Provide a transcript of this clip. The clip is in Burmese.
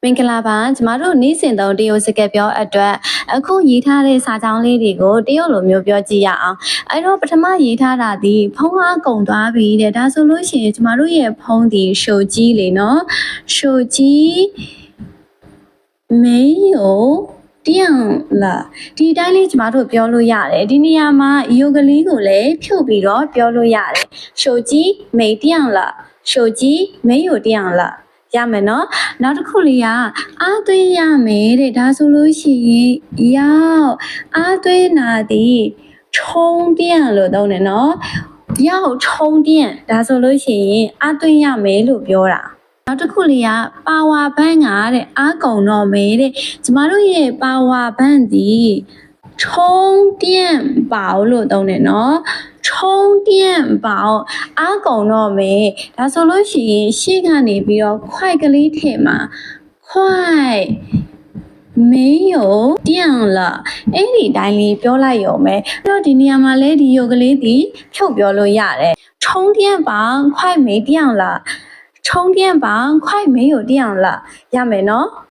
မင်္ဂလာပါကျမတို့နေ့စဉ်သုံးတရုတ်စကားပြောအတွက်အခုရေးထားတဲ့စာကြောင်းလေးတွေကိုတရုတ်လိုမျိုးပြောကြည့်ရအောင်အဲ့တော့ပထမရေးထားတာဒီဖုန်းအားကုန်သွားပြီတဲ့ဒါဆိုလို့ရှိရင်ကျမတို့ရဲ့ဖုန်းဒီ手机လေနော်手机没有电了ဒီတိုင်းလေးကျမတို့ပြောလို့ရတယ်ဒီနေရာမှာရုပ်ကလေးကိုလည်းဖြုတ်ပြီးတော့ပြောလို့ရတယ်手机没电了手机没有电了ရမယ်နော်နောက်တစ်ခုလေးကအားသွင်းရမယ်တဲ့ဒါဆိုလို့ရှိရင်ရောက်အားသွင်းတာဒီ充电လို့သုံးတယ်နော်ရောက်充电ဒါဆိုလို့ရှိရင်အားသွင်းရမယ်လို့ပြောတာနောက်တစ်ခုလေးက power bank ကတဲ့အားကုန်တော့မယ်တဲ့ကျမတို့ရဲ့ power bank ဒီ充电宝လို့သုံးတယ်နော်充电宝အားကုန်တော့မယ်ဒါဆိုလို့ရှိရင်ရှေ့ကနေပြီးတော့快ကလေးထည့်မှာ快没有电了အဲ့ဒီတိုင်းလေးပြောလိုက်ရုံပဲအဲ့တော့ဒီနေရာမှာလဲဒီရုပ်ကလေးဒီဖြုတ်ပြောလို့ရတယ်充电宝快没电了充电宝快没有电了ရမယ်နော်